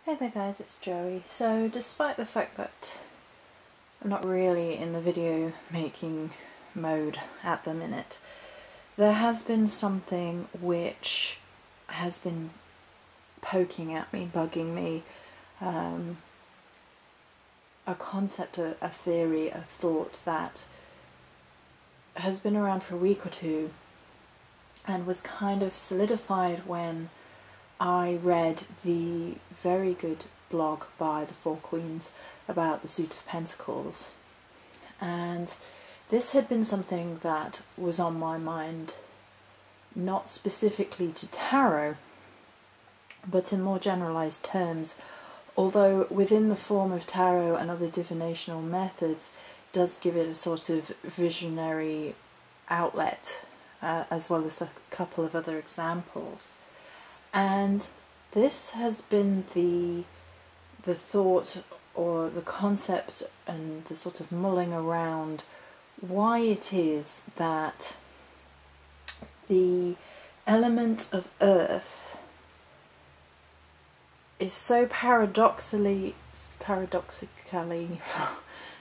Hey there guys, it's Joey. So despite the fact that I'm not really in the video making mode at the minute, there has been something which has been poking at me, bugging me, a concept, a theory, a thought that has been around for a week or two and was kind of solidified when I read the very good blog by Thefourqueens about the suit of Pentacles, and this had been something that was on my mind, not specifically to tarot, but in more generalised terms, although within the form of tarot and other divinational methods does give it a sort of visionary outlet, as well as a couple of other examples. And this has been the thought or the concept and the sort of mulling around why it is that the element of earth is so paradoxically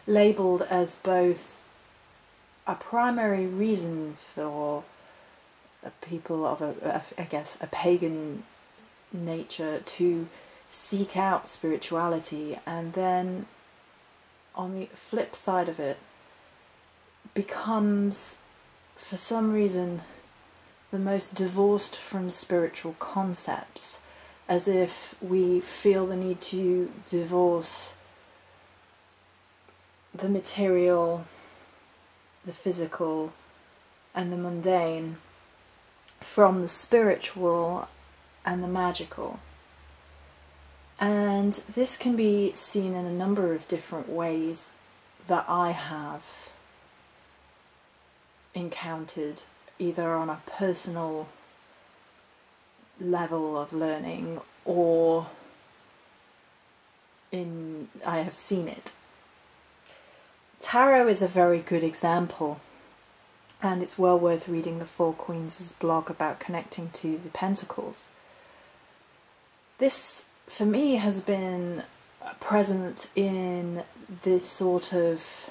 labelled as both a primary reason for people of I guess a pagan nature to seek out spirituality, and then on the flip side of it becomes for some reason the most divorced from spiritual concepts, as if we feel the need to divorce the material, the physical and the mundane from the spiritual and the magical. And this can be seen in a number of different ways that I have encountered, either on a personal level of learning or I have seen it. Tarot is a very good example, and it's well worth reading the Thefourqueens' blog about connecting to the Pentacles. This, for me, has been present in this sort of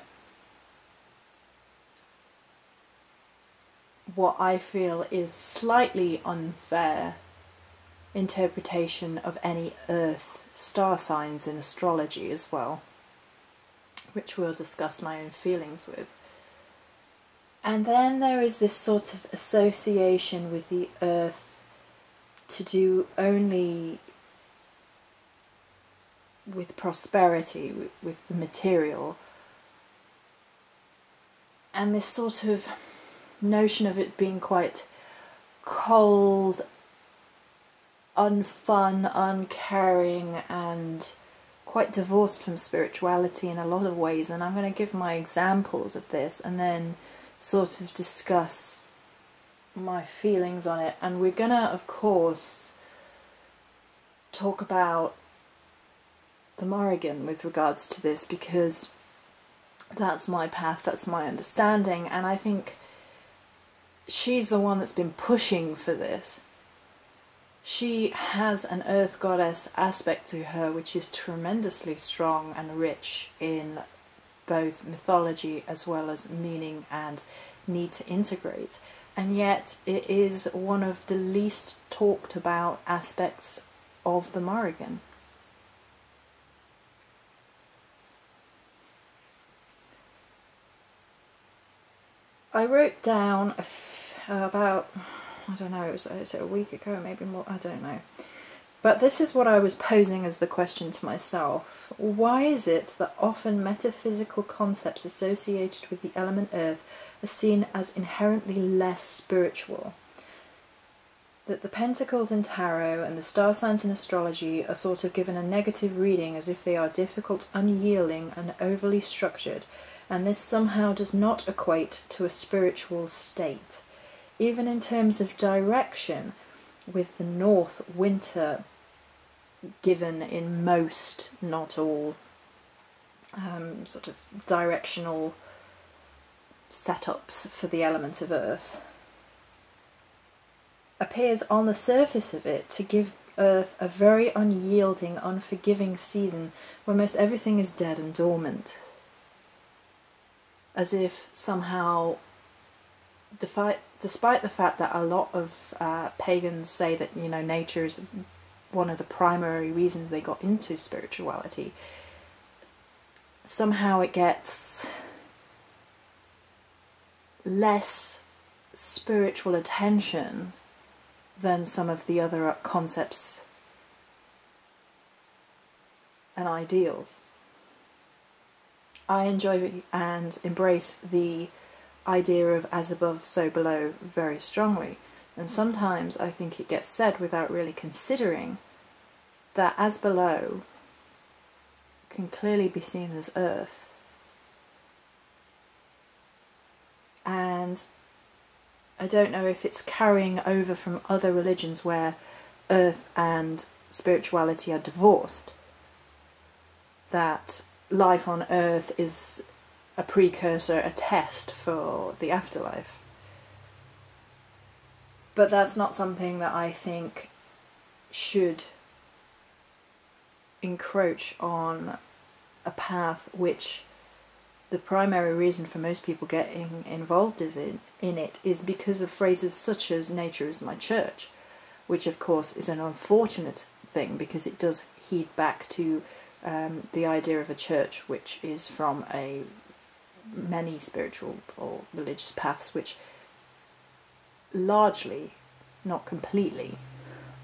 what I feel is slightly unfair interpretation of any earth star signs in astrology as well, which we'll discuss my own feelings with. And then there is this sort of association with the earth to do only with prosperity, with the material, and this sort of notion of it being quite cold, unfun, uncaring, and quite divorced from spirituality in a lot of ways. And I'm going to give my examples of this and then sort of discuss my feelings on it. And we're gonna, of course, talk about the Morrigan with regards to this, because that's my path, that's my understanding, and I think she's the one that's been pushing for this. She has an earth goddess aspect to her which is tremendously strong and rich in both mythology as well as meaning and need to integrate, and yet it is one of the least talked about aspects of the Morrigan. I wrote down about, I don't know, is it a week ago, maybe more, I don't know. But this is what I was posing as the question to myself. Why is it that often metaphysical concepts associated with the element earth are seen as inherently less spiritual? That the pentacles in tarot and the star signs in astrology are sort of given a negative reading, as if they are difficult, unyielding and overly structured, and this somehow does not equate to a spiritual state. Even in terms of direction, with the north winter given in most, not all, sort of directional setups for the element of earth, appears on the surface of it to give Earth a very unyielding, unforgiving season where most everything is dead and dormant. As if somehow, despite the fact that a lot of pagans say that, you know, nature is one of the primary reasons they got into spirituality, somehow it gets less spiritual attention than some of the other concepts and ideals. I enjoy and embrace the idea of as above, so below very strongly, and sometimes I think it gets said without really considering that as below can clearly be seen as earth, and I don't know if it's carrying over from other religions where earth and spirituality are divorced, that life on earth is a precursor, a test for the afterlife. But that's not something that I think should encroach on a path which the primary reason for most people getting involved in it is because of phrases such as nature is my church, which of course is an unfortunate thing because it does heed back to the idea of a church which is from many spiritual or religious paths which largely, not completely,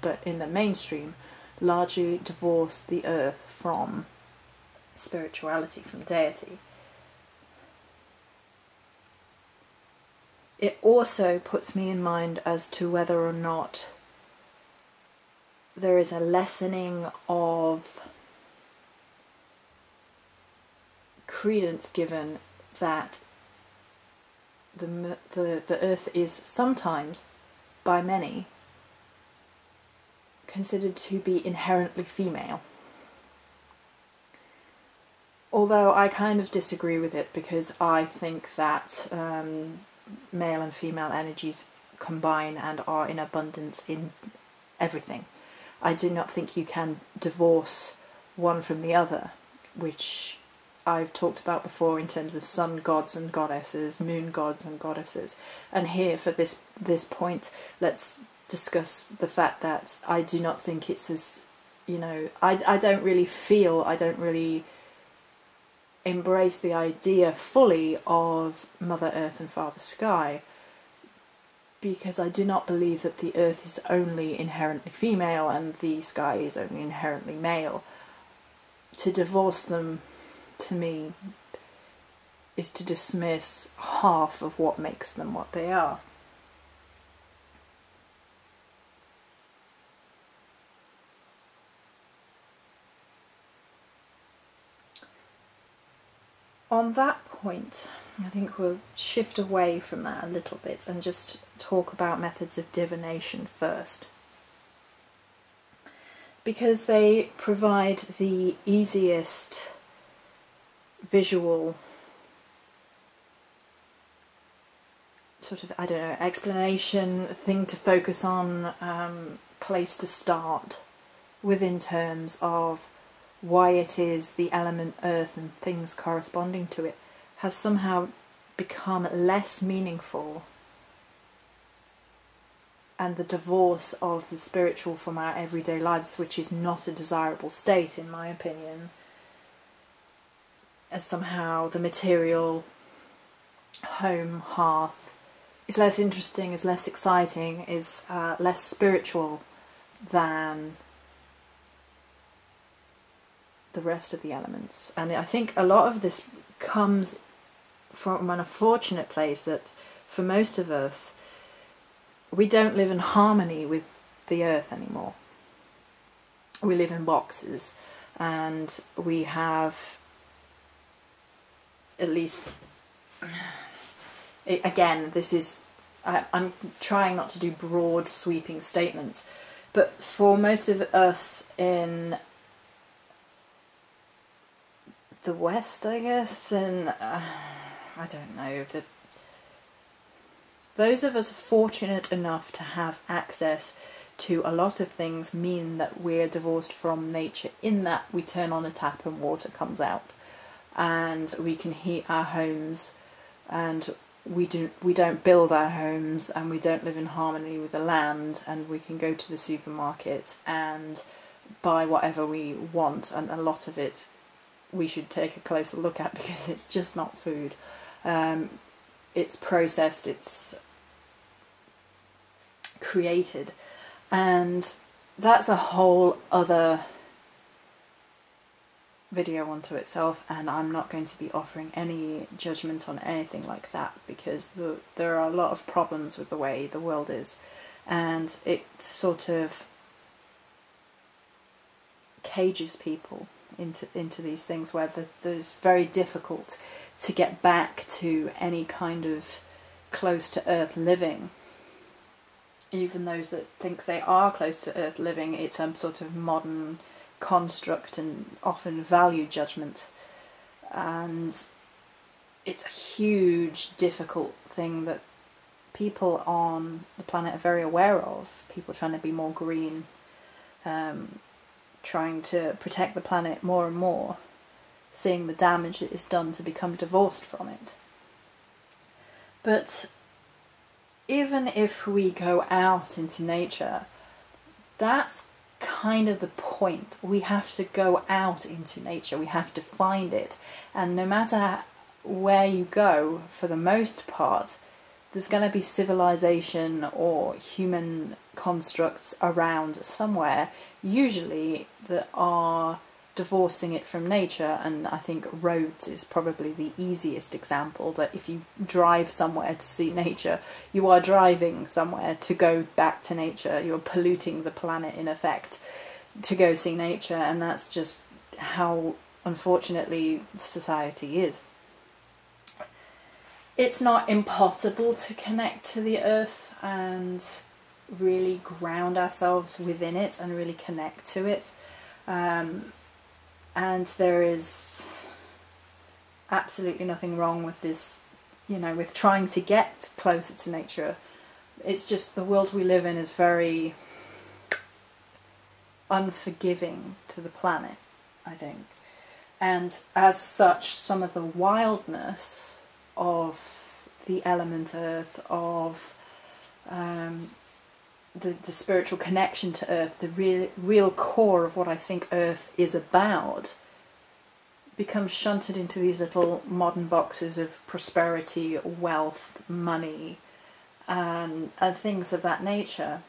but in the mainstream, largely divorce the earth from spirituality, from deity. It also puts me in mind as to whether or not there is a lessening of credence given that the earth is sometimes, by many, considered to be inherently female. Although I kind of disagree with it because I think that male and female energies combine and are in abundance in everything. I do not think you can divorce one from the other, which I've talked about before in terms of sun gods and goddesses, moon gods and goddesses. And here, for this point, let's discuss the fact that I do not think it's as, you know, I don't really embrace the idea fully of Mother Earth and Father Sky, because I do not believe that the Earth is only inherently female and the sky is only inherently male. To divorce them, to me, is to dismiss half of what makes them what they are. On that point, I think we'll shift away from that a little bit and just talk about methods of divination first, because they provide the easiest visual sort of, I don't know, explanation, thing to focus on, place to start within terms of why it is the element earth and things corresponding to it have somehow become less meaningful, and the divorce of the spiritual from our everyday lives, which is not a desirable state in my opinion, as somehow the material home hearth is less interesting, is less exciting, is less spiritual than the rest of the elements. And I think a lot of this comes from an unfortunate place that for most of us, we don't live in harmony with the earth anymore. We live in boxes, and we have, at least, again, this is, I'm trying not to do broad sweeping statements, but for most of us in the West, I guess, then I don't know, those of us fortunate enough to have access to a lot of things mean that we're divorced from nature, in that we turn on a tap and water comes out, and we can heat our homes, and we don't build our homes, and we don't live in harmony with the land, and we can go to the supermarket and buy whatever we want, and a lot of it we should take a closer look at, because it's just not food. It's processed, it's created, and that's a whole other video unto itself, and I'm not going to be offering any judgment on anything like that, because there are a lot of problems with the way the world is, and it sort of cages people into these things where it's very difficult to get back to any kind of close to earth living. Even those that think they are close to earth living, it's a sort of modern construct and often value judgment, and it's a huge difficult thing that people on the planet are very aware of. People trying to be more green, trying to protect the planet more and more, seeing the damage it is done to become divorced from it. But even if we go out into nature, that's kind of the point. We have to go out into nature, we have to find it, and no matter where you go, for the most part, there's going to be civilization or human constructs around somewhere, usually that are divorcing it from nature. And I think roads is probably the easiest example, that if you drive somewhere to see nature, you are driving somewhere to go back to nature. You're polluting the planet in effect to go see nature, and that's just how, unfortunately, society is. It's not impossible to connect to the earth and really ground ourselves within it and really connect to it. And there is absolutely nothing wrong with this, with trying to get closer to nature. It's just the world we live in is very unforgiving to the planet, I think. And as such, some of the wildness of the element earth, of the spiritual connection to earth, the real core of what I think earth is about, becomes shunted into these little modern boxes of prosperity, wealth, money, and things of that nature.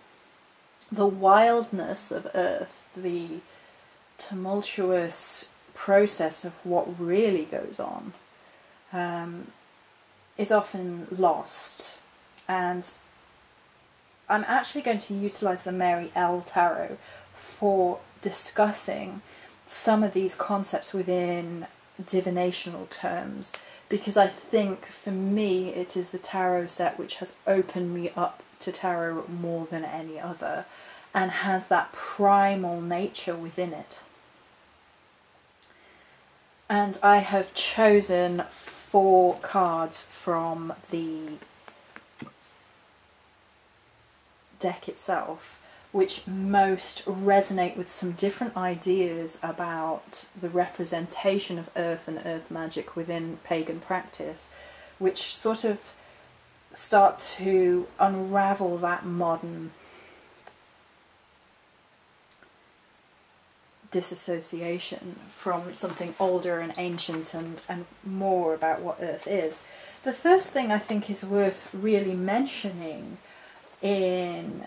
The wildness of earth, the tumultuous process of what really goes on, is often lost. And I'm actually going to utilise the Mary L. Tarot for discussing some of these concepts within divinational terms, because I think for me it is the tarot set which has opened me up to tarot more than any other, and has that primal nature within it. And I have chosen 4 cards from the deck itself, which most resonate with some different ideas about the representation of earth and earth magic within pagan practice, which sort of start to unravel that modern disassociation from something older and ancient and more about what earth is. The first thing I think is worth really mentioning in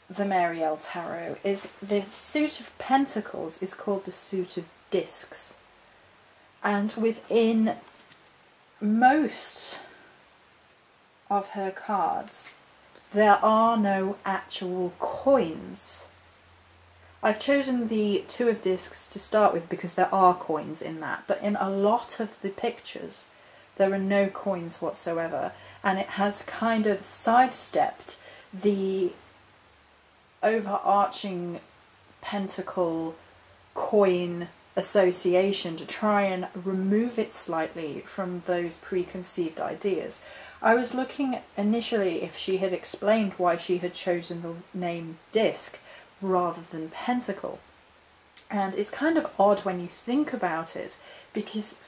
the Mary L. Tarot is the suit of pentacles is called the suit of discs, and within most of her cards there are no actual coins. I've chosen the 2 of discs to start with because there are coins in that, but in a lot of the pictures there are no coins whatsoever, and it has kind of sidestepped the overarching pentacle coin association to try and remove it slightly from those preconceived ideas. I was looking initially if she had explained why she had chosen the name disc rather than pentacle. And it's kind of odd when you think about it, because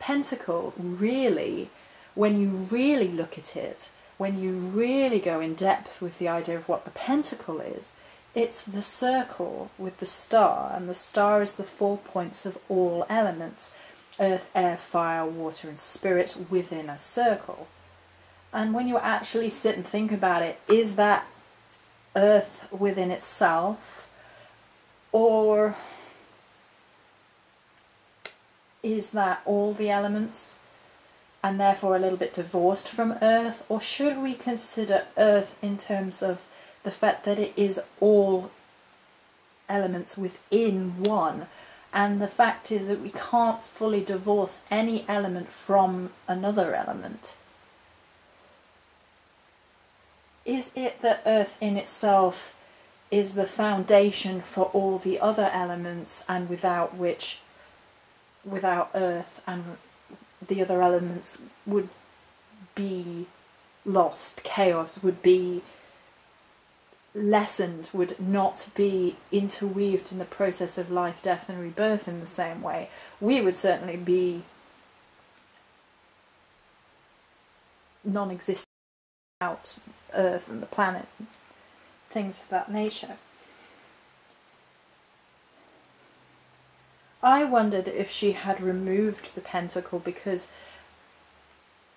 pentacle really, when you really look at it, when you really go in depth with the idea of what the pentacle is, it's the circle with the star, and the star is the 4 points of all elements: earth, air, fire, water and spirit within a circle. And when you actually sit and think about it, is that earth within itself, or is that all the elements and therefore a little bit divorced from earth? Or should we consider earth in terms of the fact that it is all elements within one? And the fact is that we can't fully divorce any element from another element. Is it that earth in itself is the foundation for all the other elements, and without earth and the other elements would be lost, chaos would be lessened, would not be interweaved in the process of life, death and rebirth in the same way? We would certainly be non-existent without Earth and the planet, things of that nature. I wondered if she had removed the pentacle because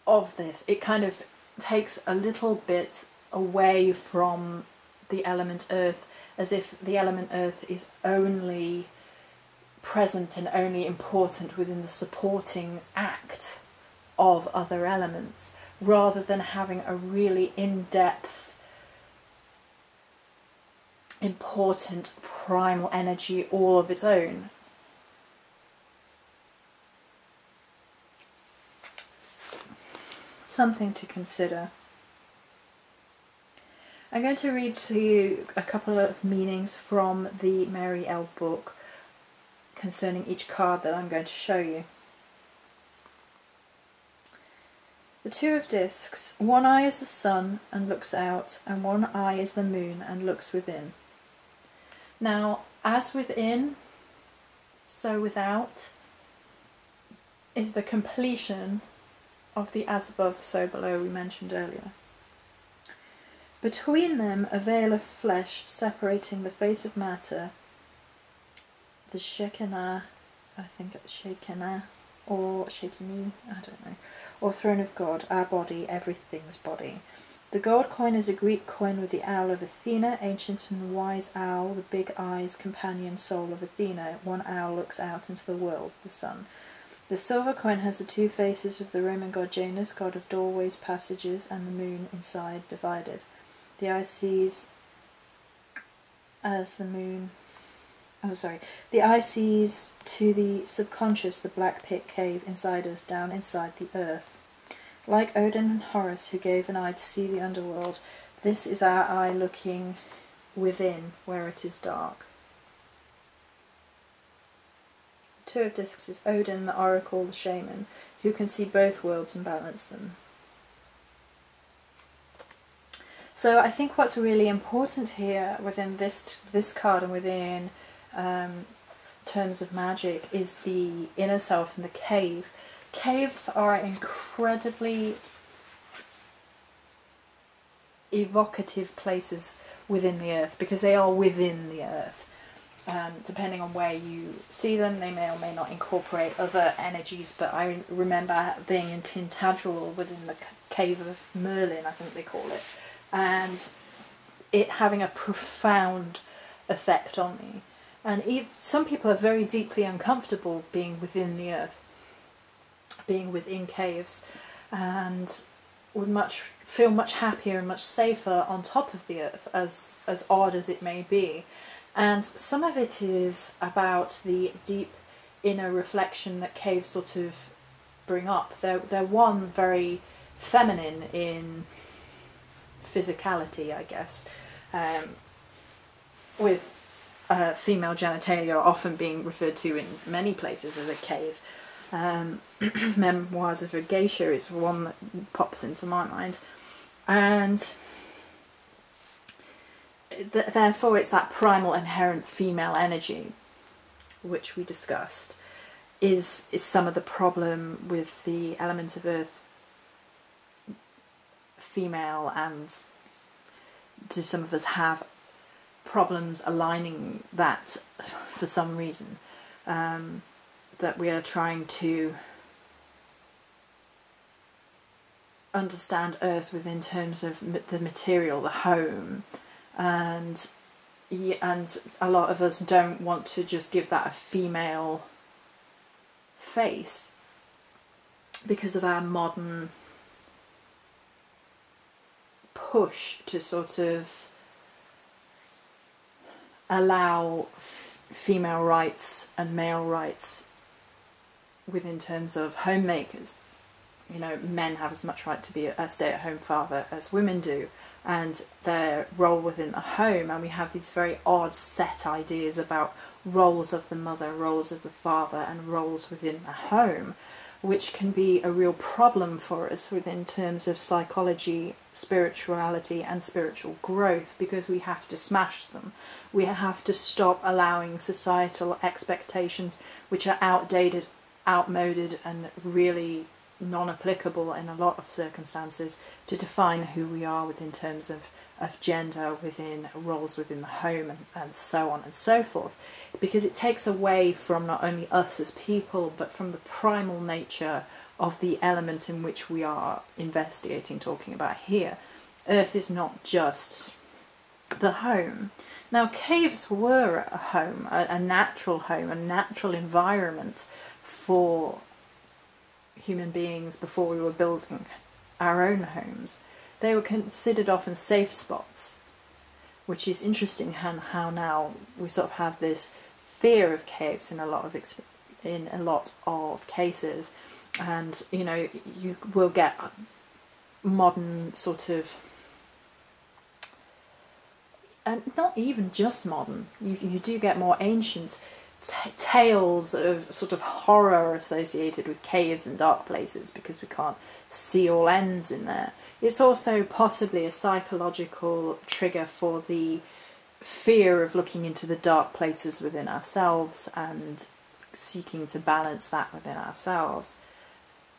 of this. It kind of takes a little bit away from the element earth, as if the element earth is only present and only important within the supporting act of other elements, rather than having a really in-depth, important primal energy all of its own. Something to consider. I'm going to read to you a couple of meanings from the Mary L. book concerning each card that I'm going to show you. The Two of Discs. One eye is the sun and looks out, and one eye is the moon and looks within. Now, as within, so without is the completion of the as above, so below we mentioned earlier. Between them a veil of flesh separating the face of matter, the Shekinah, I think it's Shekinah, or Shekinah, I don't know, or throne of God, our body, everything's body. The gold coin is a Greek coin with the owl of Athena, ancient and wise owl, the big eyes, companion soul of Athena. One owl looks out into the world, the sun. The silver coin has the two faces of the Roman god Janus, god of doorways, passages, and the moon inside divided. The eye sees as the moon... The eye sees to the subconscious, the black pit cave inside us, down inside the earth. Like Odin and Horus, who gave an eye to see the underworld, this is our eye looking within, where it is dark. The Two of Discs is Odin, the oracle, the shaman, who can see both worlds and balance them. So I think what's really important here within this card and within terms of magic is the inner self and the cave. Caves are incredibly evocative places within the earth because they are within the earth. Depending on where you see them, they may or may not incorporate other energies, but I remember being in Tintagel within the cave of Merlin, I think they call it, and it having a profound effect on me. And some people are very deeply uncomfortable being within the earth, being within caves, and would feel much happier and much safer on top of the earth, as odd as it may be. And some of it is about the deep inner reflection that caves sort of bring up. They're one, very feminine in physicality, I guess, with female genitalia often being referred to in many places as a cave. Memoirs of a Geisha is one that pops into my mind. And therefore it's that primal inherent female energy, which we discussed, is some of the problem with the element of earth female, and do some of us have problems aligning that for some reason, that we are trying to understand earth within terms of the material, the home, and a lot of us don't want to just give that a female face because of our modern push to sort of allow female rights and male rights within terms of homemakers. You know, men have as much right to be a stay-at-home father as women do, and their role within the home, and we have these very odd set ideas about roles of the mother, roles of the father, and roles within the home, which can be a real problem for us within terms of psychology, spirituality, and spiritual growth, because we have to smash them. We have to stop allowing societal expectations which are outdated, outmoded, and really non-applicable in a lot of circumstances to define who we are within terms of gender, within roles within the home, and so on and so forth, because it takes away from not only us as people but from the primal nature of the element in which we are investigating, talking about here. Earth is not just the home. Now, caves were a home, a natural home, a natural environment for human beings before we were building our own homes. They were considered often safe spots, which is interesting how now we sort of have this fear of caves in a lot of cases, and you know, you will get modern sort of, and not even just modern, you do get more ancient tales of sort of horror associated with caves and dark places, because we can't see all ends in there. It's also possibly a psychological trigger for the fear of looking into the dark places within ourselves and seeking to balance that within ourselves.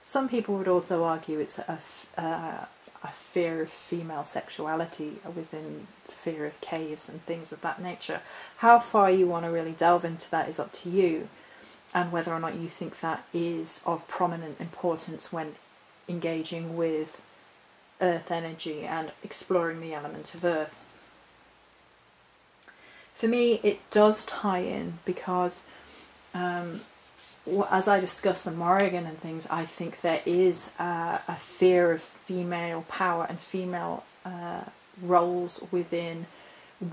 Some people would also argue it's a fear of female sexuality within the fear of caves and things of that nature. How far you want to really delve into that is up to you, and whether or not you think that is of prominent importance when engaging with earth energy and exploring the element of earth. For me, it does tie in because as I discuss the Morrigan and things, I think there is a fear of female power and female roles within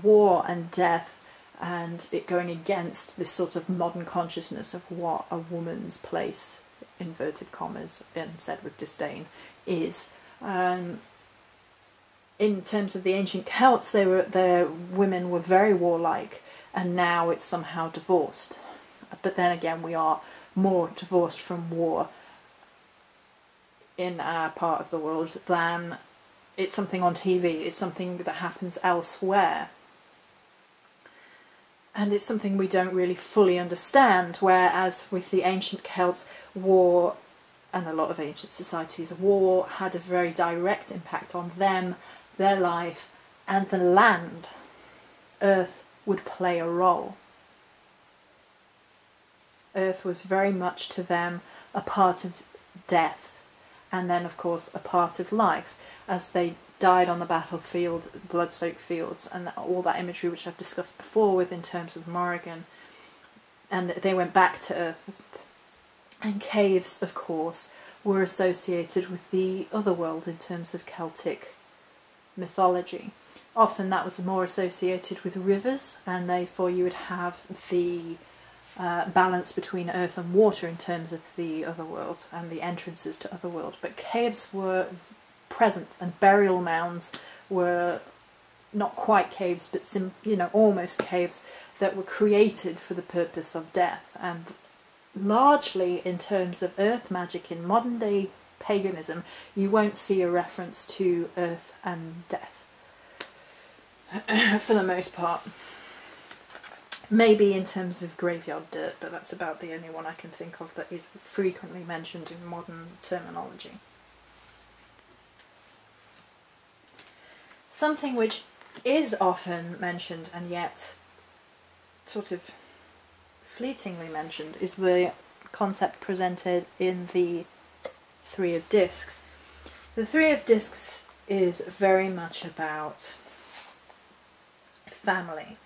war and death, and it going against this sort of modern consciousness of what a woman's place, inverted commas and said with disdain, is. In terms of the ancient Celts, their women were very warlike, and now it's somehow divorced. But then again, we are more divorced from war in our part of the world than it's something on TV. It's something that happens elsewhere. And it's something we don't really fully understand, whereas with the ancient Celts, war, and a lot of ancient societies, war had a very direct impact on them, their life, and the land. Earth would play a role. Earth was very much to them a part of death, and then of course a part of life, as they died on the battlefield, blood-soaked fields, and all that imagery which I've discussed before with in terms of Morrigan, and they went back to Earth. And caves, of course, were associated with the other world in terms of Celtic mythology. Often that was more associated with rivers, and therefore you would have the balance between earth and water in terms of the other world and the entrances to other world. But caves were present, and burial mounds were not quite caves, but almost caves that were created for the purpose of death. And largely in terms of earth magic in modern day paganism, you won't see a reference to earth and death for the most part. Maybe in terms of graveyard dirt, but that's about the only one I can think of that is frequently mentioned in modern terminology. Something which is often mentioned and yet sort of fleetingly mentioned is the concept presented in the Three of Discs. The Three of Discs is very much about family.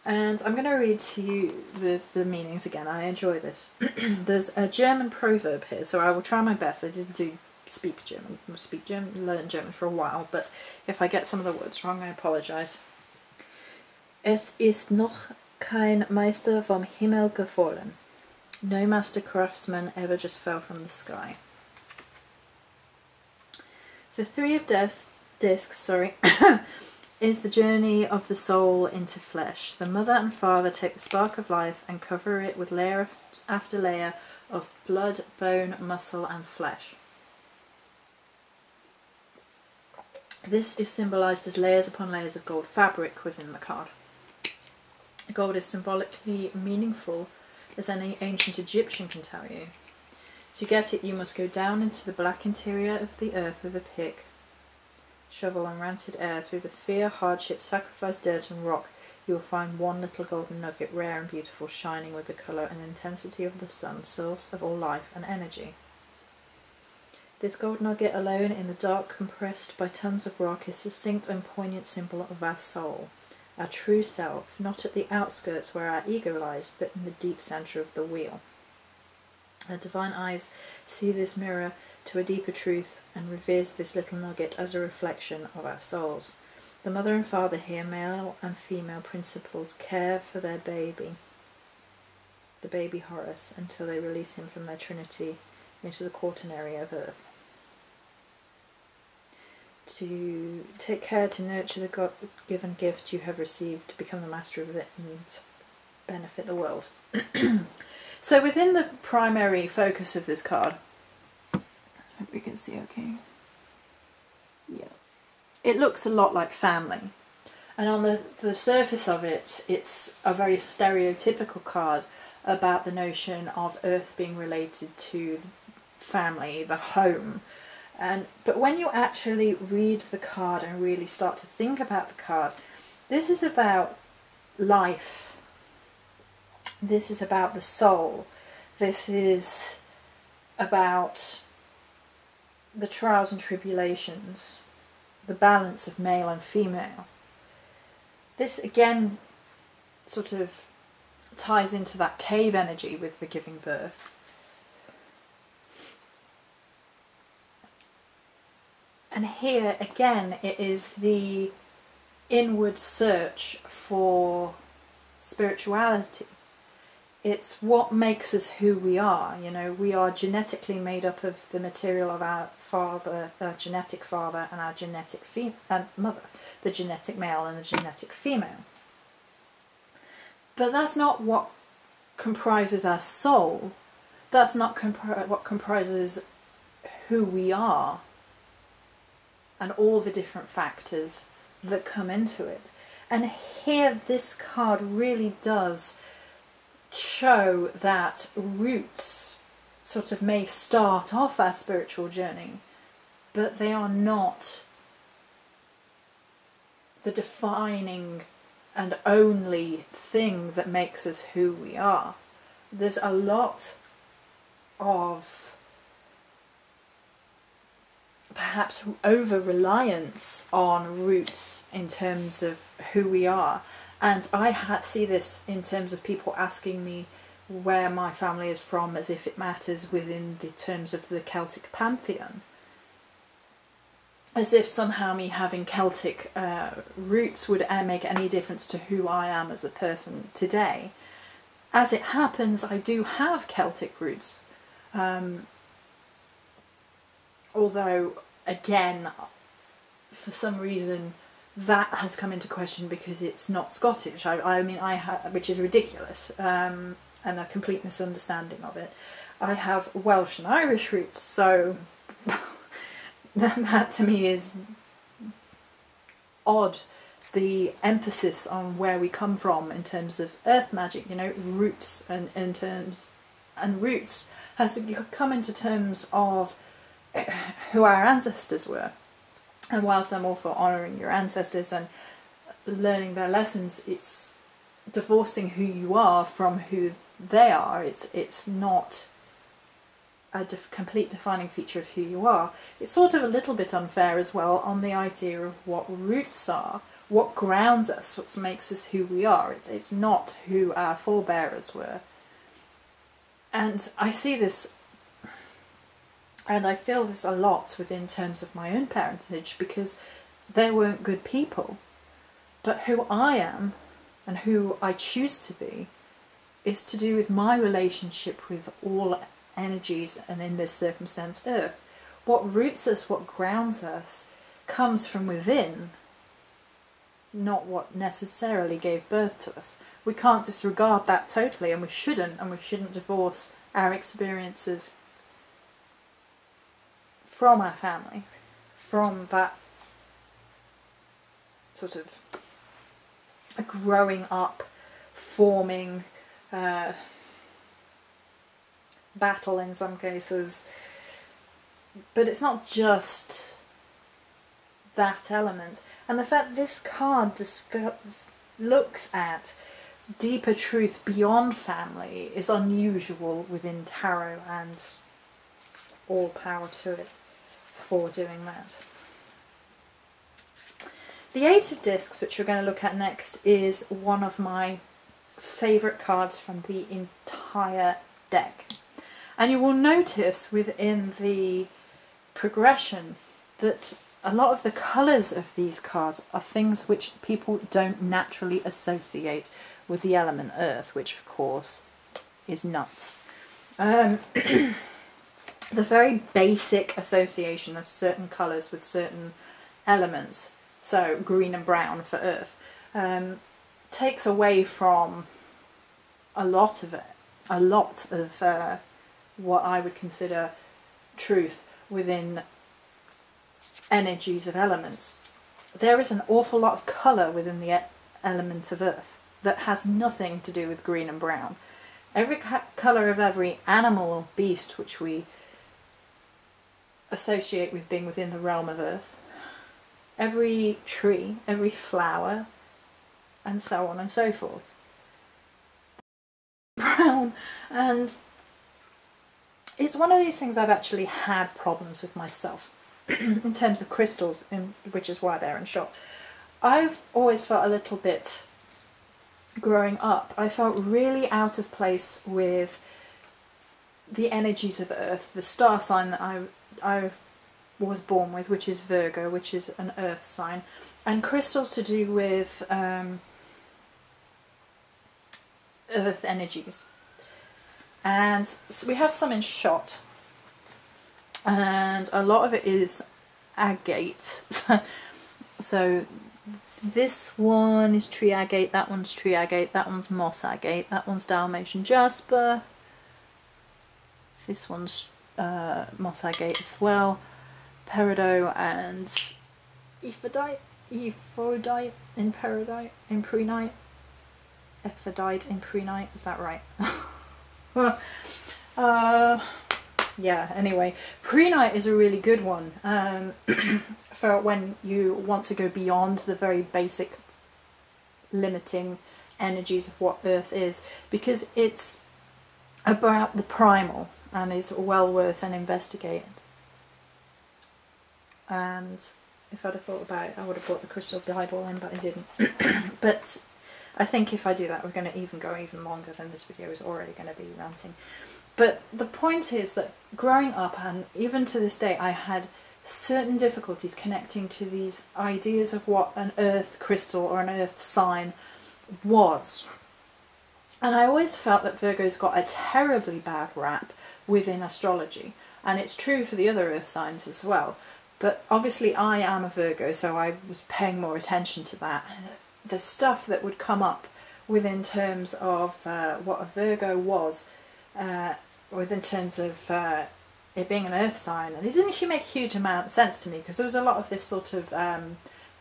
And I'm going to read to you the meanings again. I enjoy this. There's a German proverb here, so I will try my best. I didn't speak German, learn German for a while, but if I get some of the words wrong, I apologise. Es ist noch kein Meister vom Himmel gefallen. No master craftsman ever just fell from the sky. The Three of Discs, is the journey of the soul into flesh. The mother and father take the spark of life and cover it with layer after layer of blood, bone, muscle and flesh. This is symbolised as layers upon layers of gold fabric within the card. Gold is symbolically meaningful, as any ancient Egyptian can tell you. To get it, you must go down into the black interior of the earth with a pick, shovel and rancid air. Through the fear, hardship, sacrifice, dirt and rock, you will find one little golden nugget, rare and beautiful, shining with the colour and intensity of the sun, source of all life and energy. This gold nugget alone in the dark, compressed by tons of rock, is a succinct and poignant symbol of our soul, our true self, not at the outskirts where our ego lies, but in the deep centre of the wheel. Our divine eyes see this mirror to a deeper truth and reveres this little nugget as a reflection of our souls. The mother and father here, male and female principals, care for their baby, the baby Horus, until they release him from their trinity into the quaternary of earth. To take care to nurture the God-given gift you have received, to become the master of it and benefit the world. So within the primary focus of this card, I hope you can see okay. Yeah. It looks a lot like family. And on the surface of it, it's a very stereotypical card about the notion of Earth being related to family, the home. But when you actually read the card and really start to think about the card, this is about life. This is about the soul. This is about the trials and tribulations, the balance of male and female. This again sort of ties into that cave energy with the giving birth. And here again it is the inward search for spirituality. It's what makes us who we are. You know, we are genetically made up of the material of our father, our genetic father and our genetic mother, the genetic male and the genetic female. But that's not what comprises our soul. That's not what comprises who we are and all the different factors that come into it. And here this card really does show that roots sort of may start off our spiritual journey, but they are not the defining and only thing that makes us who we are. There's a lot of perhaps over-reliance on roots in terms of who we are. And I see this in terms of people asking me where my family is from, as if it matters within the terms of the Celtic pantheon. As if somehow me having Celtic roots would make any difference to who I am as a person today. As it happens, I do have Celtic roots. Although, again, for some reason, that has come into question because it's not Scottish. I mean, which is ridiculous, and a complete misunderstanding of it. I have Welsh and Irish roots, so that to me is odd. The emphasis on where we come from in terms of earth magic, you know, roots, and roots has come into terms of who our ancestors were. And whilst I'm all for honouring your ancestors and learning their lessons, it's divorcing who you are from who they are. It's not a complete defining feature of who you are. It's sort of a little bit unfair as well on the idea of what roots are, what grounds us, what makes us who we are. It's not who our forebears were. And I see this, and I feel this a lot within terms of my own parentage, because they weren't good people. But who I am, and who I choose to be, is to do with my relationship with all energies, and in this circumstance Earth. What roots us, what grounds us, comes from within, not what necessarily gave birth to us. We can't disregard that totally, and we shouldn't divorce our experiences from our family, from that sort of growing up, forming, battle in some cases. But it's not just that element. And the fact this card looks at deeper truth beyond family is unusual within tarot, and all power to it for doing that. The Eight of Discs, which we're going to look at next, is one of my favourite cards from the entire deck. And you will notice within the progression that a lot of the colours of these cards are things which people don't naturally associate with the element Earth, which of course is nuts. The very basic association of certain colours with certain elements, so green and brown for Earth, takes away from a lot of what I would consider truth within energies of elements. There is an awful lot of colour within the element of Earth that has nothing to do with green and brown. Every colour of every animal or beast which we associate with being within the realm of Earth, every tree, every flower, and so on and so forth. Brown, and it's one of these things I've actually had problems with myself in terms of crystals, which is why they're in shop. I've always felt a little bit, growing up, I felt really out of place with the energies of Earth, the star sign that I was born with, which is Virgo, which is an Earth sign, and crystals to do with Earth energies. And so we have some in shot, and a lot of it is agate. So this one is tree agate, that one's tree agate, that one's moss agate, that one's Dalmatian jasper, this one's moss agate as well, peridot and ephrodite in prehnite, is that right? Yeah, anyway, prehnite is a really good one for when you want to go beyond the very basic limiting energies of what Earth is, because it's about the primal and is well worth an investigate. And if I'd have thought about it, I would have brought the Crystal Bible in, but I didn't. But I think if I do that, we're going to go even longer than this video is already going to be ranting. But the point is that growing up, and even to this day, I had certain difficulties connecting to these ideas of what an earth crystal or an earth sign was. And I always felt that Virgo's got a terribly bad rap within astrology. And it's true for the other earth signs as well. But obviously I am a Virgo, so I was paying more attention to that. The stuff that would come up within terms of what a Virgo was, within terms of it being an earth sign, and it didn't make a huge amount of sense to me, because there was a lot of this sort of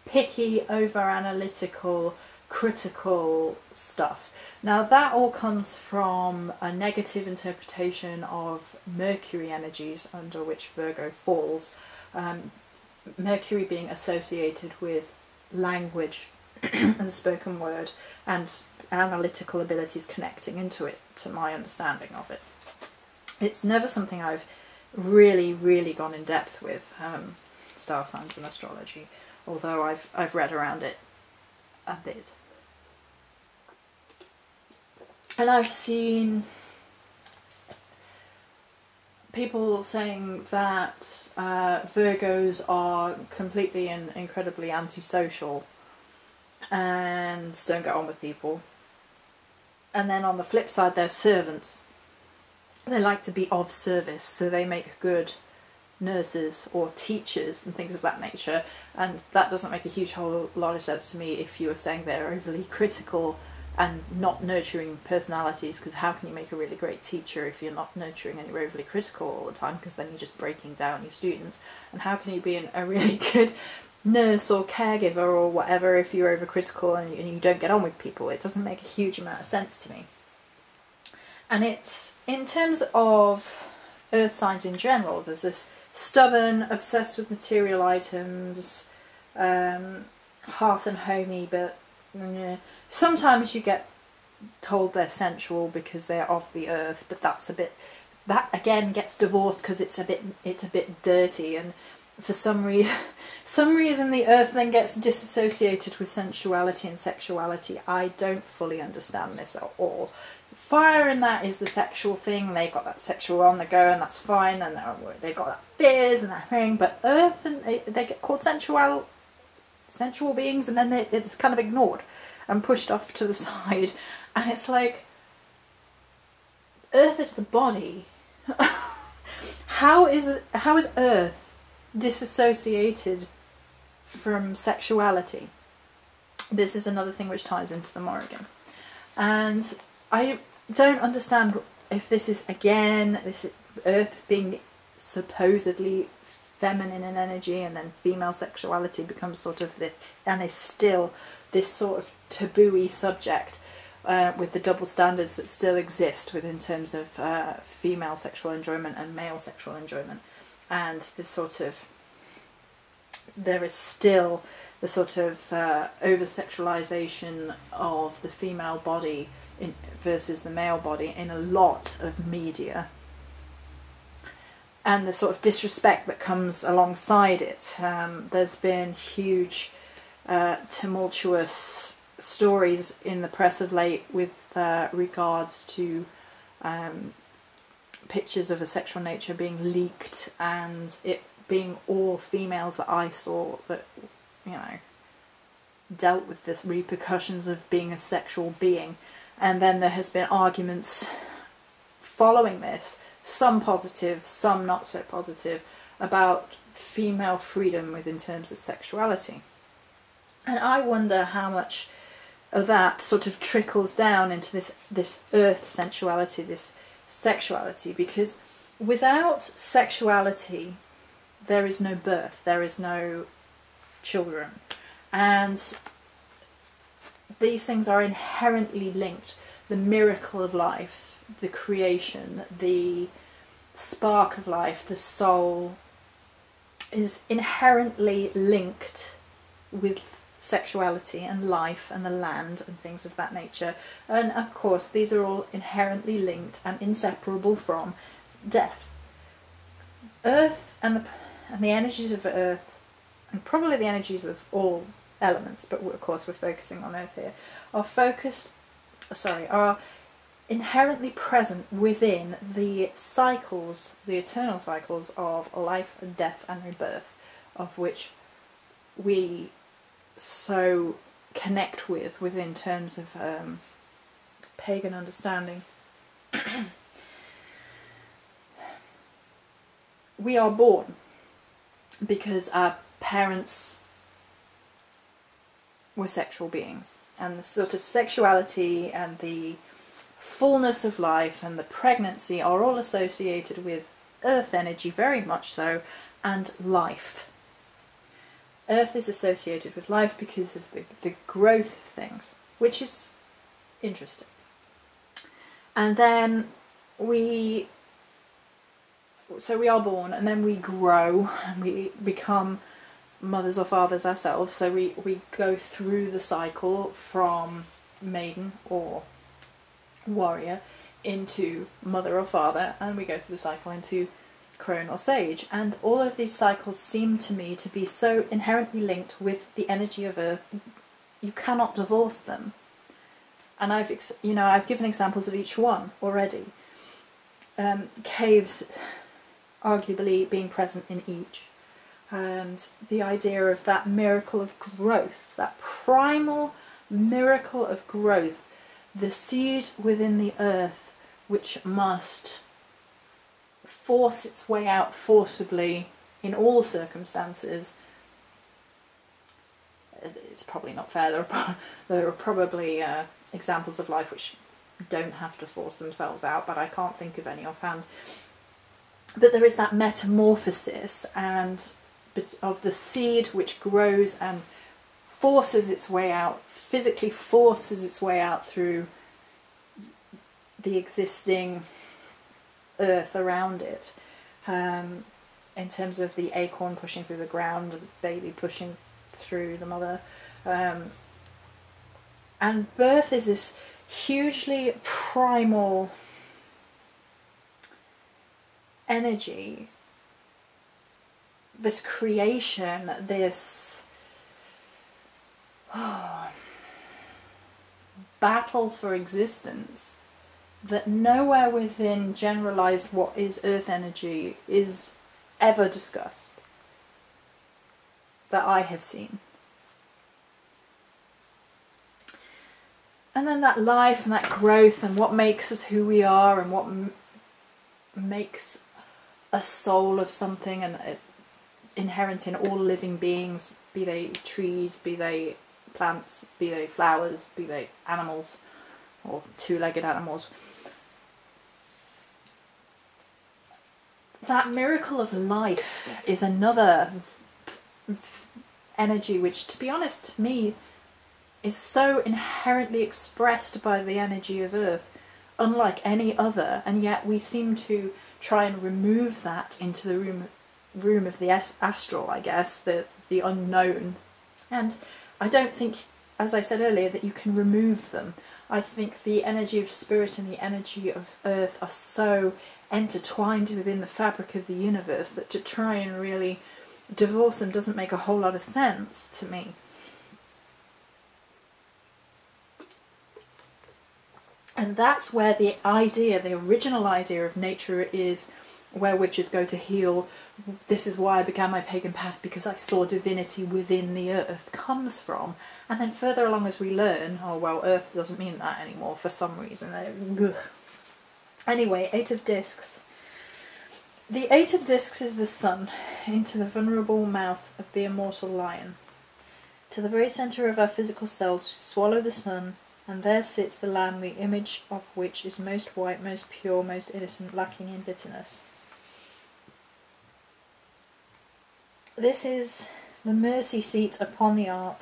picky, over-analytical, critical stuff. Now that all comes from a negative interpretation of Mercury energies under which Virgo falls. Mercury being associated with language and spoken word and analytical abilities connecting into it, to my understanding of it. It's never something I've really gone in depth with, star signs and astrology, although I've read around it a bit. And I've seen people saying that Virgos are completely and incredibly antisocial and don't get on with people. And then on the flip side, they're servants. They like to be of service, so they make good nurses or teachers and things of that nature. And that doesn't make a whole lot of sense to me if you were saying they're overly critical and not nurturing personalities, because how can you make a really great teacher if you're not nurturing and you're overly critical all the time, because then you're just breaking down your students? And how can you be a really good nurse or caregiver or whatever if you're overcritical and you don't get on with people? It doesn't make a huge amount of sense to me. And it's, in terms of earth signs in general, there's this stubborn, obsessed with material items, hearth and homey, but sometimes you get told they're sensual because they're of the earth, but that again gets divorced because it's a bit dirty, and for some reason the earth then gets disassociated with sensuality and sexuality. I don't fully understand this at all. Fire in that is the sexual thing, they got that sexual on the go and that's fine, and they've got that fizz and that thing, but earth, and they get called sensual beings, and then it's kind of ignored and pushed off to the side. And it's like, earth is the body. How is earth disassociated from sexuality? This is another thing which ties into the Morrigan. And I don't understand if this is, again, this is earth being supposedly feminine in energy, and then female sexuality becomes sort of this, and is still this sort of taboo-y subject, with the double standards that still exist within terms of female sexual enjoyment and male sexual enjoyment. And this sort of, there is still the sort of over-sexualization of the female body versus the male body in a lot of media, and the sort of disrespect that comes alongside it. There's been huge tumultuous stories in the press of late with regards to pictures of a sexual nature being leaked, and it being all females that I saw that, dealt with the repercussions of being a sexual being. And then there has been arguments following this, some positive, some not so positive, about female freedom within terms of sexuality. And I wonder how much of that sort of trickles down into this earth sensuality, this sexuality, because without sexuality there is no birth, there is no children. And these things are inherently linked. The miracle of life, the creation, the spark of life, the soul, is inherently linked with sexuality and life and the land and things of that nature. And of course these are all inherently linked and inseparable from death. Earth and the energies of Earth, and probably the energies of all elements, but of course we're focusing on Earth here, are inherently present within the cycles, the eternal cycles of life and death and rebirth, of which we so connect with within terms of pagan understanding. We are born, because our parents were sexual beings, and the sort of sexuality and the fullness of life and the pregnancy are all associated with earth energy, very much so, and life. Earth is associated with life because of the growth of things, which is interesting. And then we are born, and then we grow, and we become mothers or fathers ourselves. So we go through the cycle from maiden or warrior into mother or father, and we go through the cycle into crone or sage. And all of these cycles seem to me to be so inherently linked with the energy of earth, you cannot divorce them. And I've given examples of each one already. Caves arguably being present in each, and the idea of that miracle of growth, that primal miracle of growth, the seed within the earth which must force its way out forcibly in all circumstances. It's probably not fair. There are probably examples of life which don't have to force themselves out, but I can't think of any offhand. But there is that metamorphosis and of the seed which grows and forces its way out, physically forces its way out through the existing earth around it, in terms of the acorn pushing through the ground, the baby pushing through the mother. And birth is this hugely primal energy, this creation, this battle for existence, that nowhere within generalized what is earth energy is ever discussed, that I have seen. And then that life and that growth and what makes us who we are and what makes a soul of something, and inherent in all living beings, be they trees, be they plants, be they flowers, be they animals or two-legged animals. That miracle of life is another energy which, to be honest, to me, is so inherently expressed by the energy of earth, unlike any other, and yet we seem to try and remove that into the room of the astral, I guess, the unknown. And I don't think, as I said earlier, that you can remove them. I think the energy of spirit and the energy of earth are so intertwined within the fabric of the universe that to try and really divorce them doesn't make a whole lot of sense to me. And that's where the idea, the original idea of nature is where witches go to heal. This is why I began my pagan path, because I saw divinity within the earth, comes from. And then further along as we learn, oh well, earth doesn't mean that anymore for some reason. Anyway, 8 of discs. The 8 of discs is the sun, into the vulnerable mouth of the immortal lion. To the very centre of our physical selves we swallow the sun, and there sits the lamb, the image of which is most white, most pure, most innocent, lacking in bitterness. This is the mercy seat upon the ark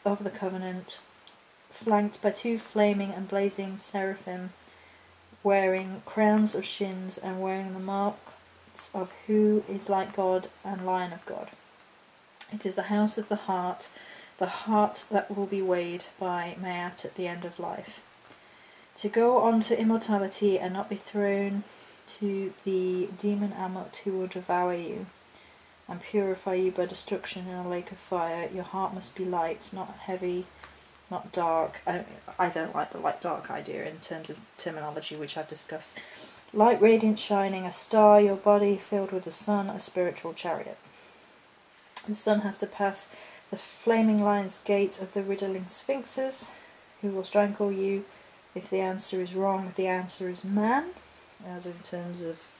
of the covenant, flanked by 2 flaming and blazing seraphim, wearing crowns of shins and wearing the marks of who is like God and Lion of God. It is the house of the heart that will be weighed by Maat at the end of life. To go on to immortality and not be thrown to the demon Amot who will devour you and purify you by destruction in a lake of fire, your heart must be light, not heavy, not dark. I don't like the light-dark idea in terms of terminology, which I've discussed. Light, radiant, shining, a star, your body filled with the sun, a spiritual chariot. The sun has to pass the flaming lion's gate of the riddling sphinxes, who will strangle you if the answer is wrong. The answer is man, as in terms of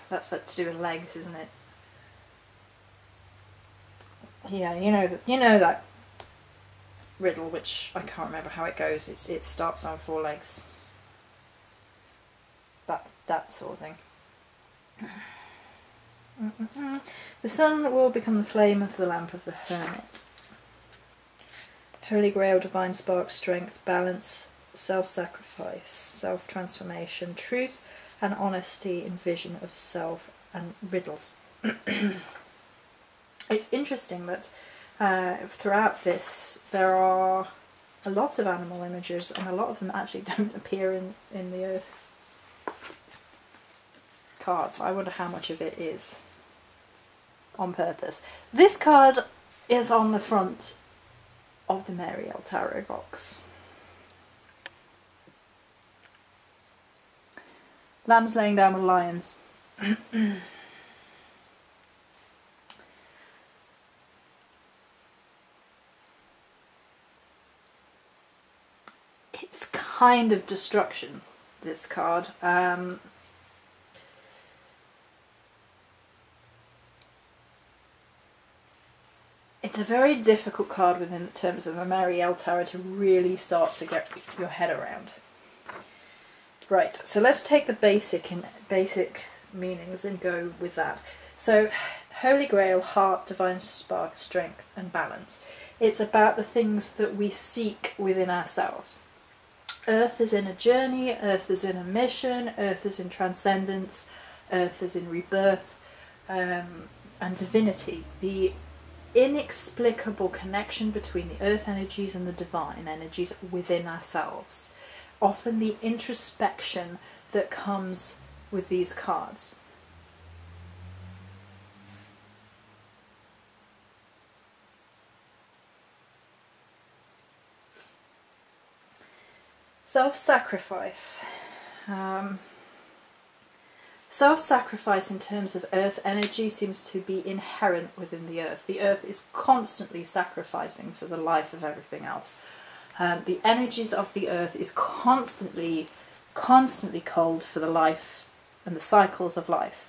That's to do with legs, isn't it? Yeah, you know that riddle, which I can't remember how it goes. It starts on 4 legs. That sort of thing. The sun will become the flame of the lamp of the hermit. Holy Grail, divine spark, strength, balance, self-sacrifice, self-transformation, truth and honesty in vision of self, and riddles. It's interesting that throughout this there are a lot of animal images, and a lot of them actually don't appear in the Earth cards. I wonder how much of it is on purpose. This card is on the front of the Mariel Tarot box. Lambs laying down with lions. It's kind of destruction, this card. It's a very difficult card within terms of a Mariel Tarot to really start to get your head around. Right, so let's take the basic meanings and go with that. So, Holy Grail, heart, divine spark, strength and balance. It's about the things that we seek within ourselves. Earth is in a journey, Earth is in a mission, Earth is in transcendence, Earth is in rebirth, and divinity. The inexplicable connection between the earth energies and the divine energies within ourselves. Often the introspection that comes with these cards. Self-sacrifice. Self-sacrifice in terms of earth energy seems to be inherent within the earth. The earth is constantly sacrificing for the life of everything else. The energies of the earth is constantly cold for the life and the cycles of life.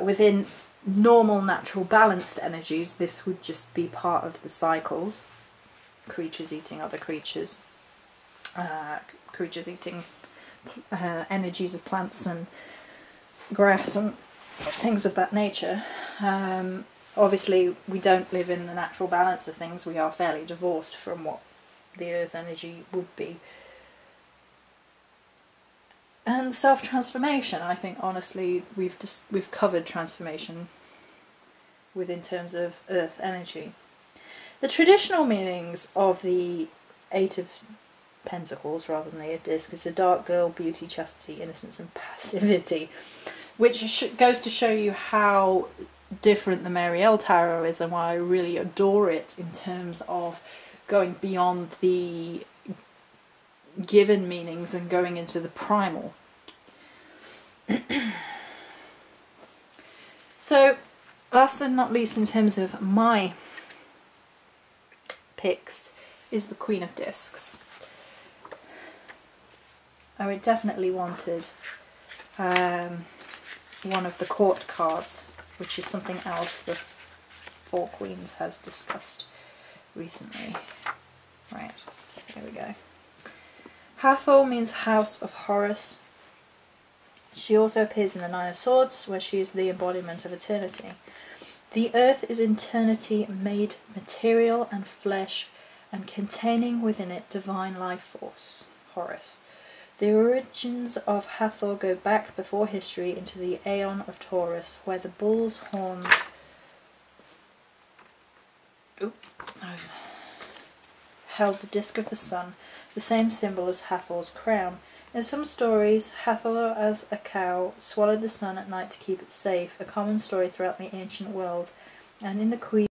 Within normal, natural, balanced energies, this would just be part of the cycles. Creatures eating other creatures. Creatures eating energies of plants and grass and things of that nature. Obviously we don't live in the natural balance of things. We are fairly divorced from what the earth energy would be. And self-transformation, I think honestly we've covered transformation within terms of earth energy. The traditional meanings of the Eight of Pentacles rather than the Eight of Discs is a dark girl, beauty, chastity, innocence and passivity, which goes to show you how different the Mariel Tarot is and why I really adore it in terms of going beyond the given meanings and going into the primal. So, last and not least in terms of my picks is the Queen of Discs. I would definitely wanted one of the court cards, which is something else the Thefourqueens has discussed recently. Right, here we go. Hathor means House of Horus. She also appears in the Nine of Swords, where she is the embodiment of eternity. The earth is eternity made material and flesh, and containing within it divine life force, Horus. The origins of Hathor go back before history into the Aeon of Taurus, where the bull's horns held the disc of the sun, the same symbol as Hathor's crown. In some stories, Hathor as a cow swallowed the sun at night to keep it safe, a common story throughout the ancient world. And in the Queen,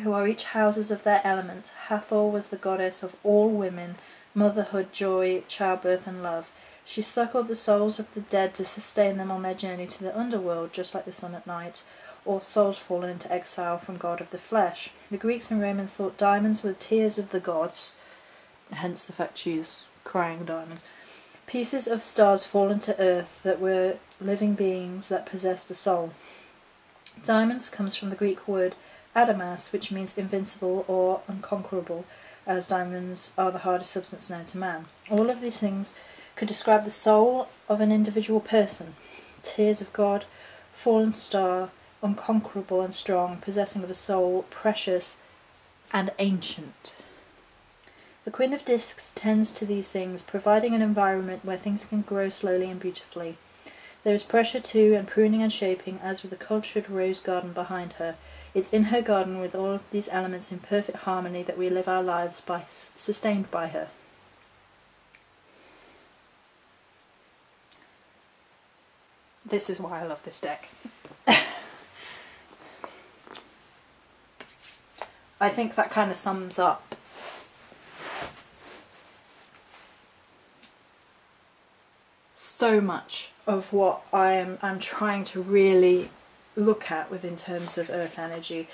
who are each houses of their element, Hathor was the goddess of all women, motherhood, joy, childbirth and love. She suckled the souls of the dead to sustain them on their journey to the underworld, just like the sun at night, or souls fallen into exile from God of the flesh. The Greeks and Romans thought diamonds were tears of the gods, hence the fact she is crying diamonds. Pieces of stars fallen to earth that were living beings that possessed a soul. Diamonds comes from the Greek word adamas, which means invincible or unconquerable, as diamonds are the hardest substance known to man. All of these things could describe the soul of an individual person. Tears of God, fallen star, unconquerable and strong, possessing of a soul, precious and ancient. The Queen of Discs tends to these things, providing an environment where things can grow slowly and beautifully. There is pressure too, and pruning and shaping, as with the cultured rose garden behind her. It's in her garden with all of these elements in perfect harmony that we live our lives by, sustained by her. This is why I love this deck. I think that kind of sums up so much of what I'm trying to really look at within terms of earth energy.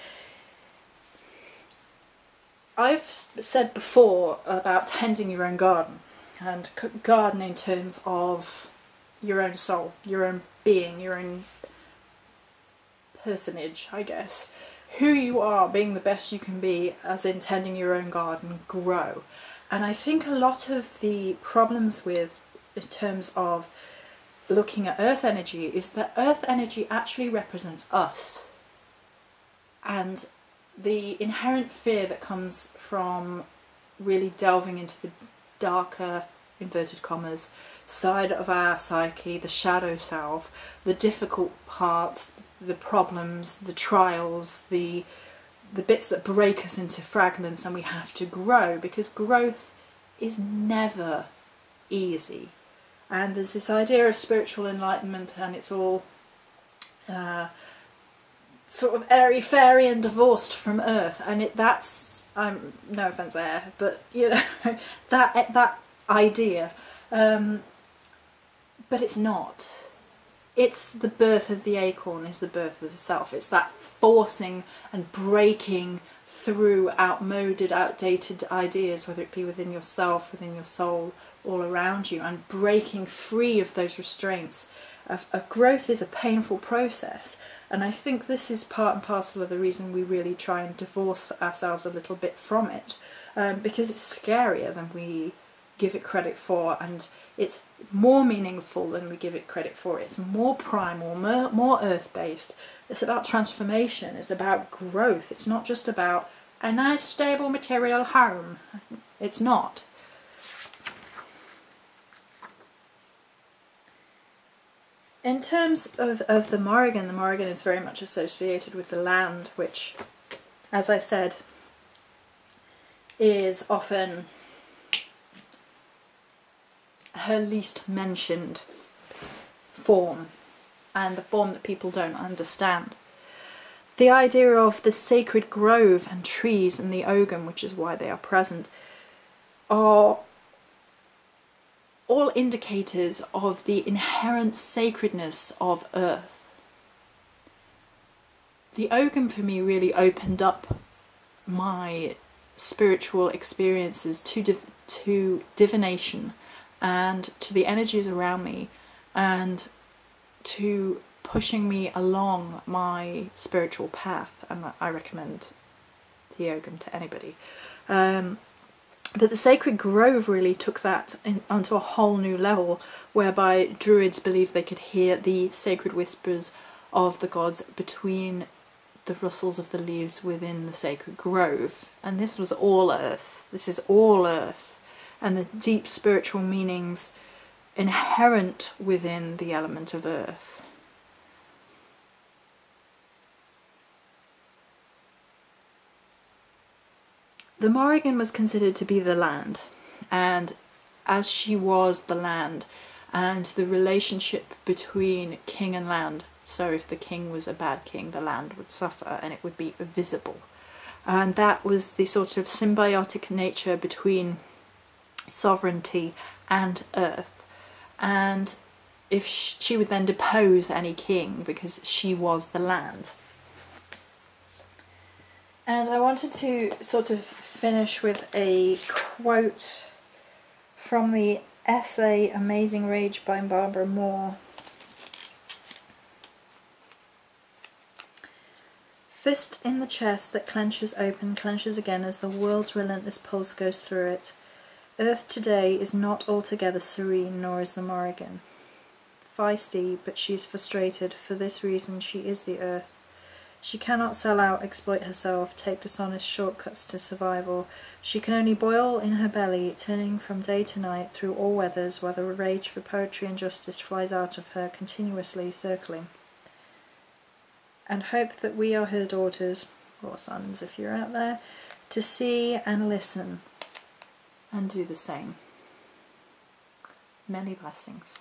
I've said before about tending your own garden, and garden in terms of your own soul, your own being, your own personage, I guess. Who you are, being the best you can be, as in tending your own garden, grow. And I think a lot of the problems with, in terms of looking at earth energy, is that earth energy actually represents us. And the inherent fear that comes from really delving into the darker, inverted commas, side of our psyche, the shadow self, the difficult parts, the problems, the trials, the bits that break us into fragments, and we have to grow, because growth is never easy. And there's this idea of spiritual enlightenment, and it's all sort of airy-fairy and divorced from earth, and that's, no offence there, but you know, that idea, but it's not. It's the birth of the acorn, is the birth of the self. It's that forcing and breaking through outmoded, outdated ideas, whether it be within yourself, within your soul, all around you, and breaking free of those restraints. Growth is a painful process, and I think this is part and parcel of the reason we really try and divorce ourselves a little bit from it, because it's scarier than we give it credit for, and it's more meaningful than we give it credit for. It's more primal, more earth-based. It's about transformation, it's about growth. It's not just about a nice stable material home. It's not. In terms of the Morrigan is very much associated with the land, which, as I said, is often her least mentioned form, and the form that people don't understand. The idea of the sacred grove and trees and the ogam, which is why they are present, are all indicators of the inherent sacredness of earth. The ogam for me really opened up my spiritual experiences to divination and to the energies around me, and to pushing me along my spiritual path, and I recommend the ogam to anybody. But the sacred grove really took that onto a whole new level, whereby druids believed they could hear the sacred whispers of the gods between the rustles of the leaves within the sacred grove. And this was all earth. This is all earth. And the deep spiritual meanings inherent within the element of earth. The Morrigan was considered to be the land, and as she was the land, and the relationship between king and land, so if the king was a bad king, the land would suffer and it would be visible. And that was the sort of symbiotic nature between sovereignty and earth. And if she would then depose any king because she was the land. And I wanted to sort of finish with a quote from the essay Amazing Rage by Barbara Moore. Fist in the chest that clenches open, clenches again as the world's relentless pulse goes through it. Earth today is not altogether serene, nor is the Morrigan. Feisty, but she is frustrated. For this reason she is the Earth. She cannot sell out, exploit herself, take dishonest shortcuts to survival. She can only boil in her belly, turning from day to night through all weathers, while the rage for poetry and justice flies out of her, continuously circling. And hope that we are her daughters, or sons if you're out there, to see and listen and do the same. Many blessings.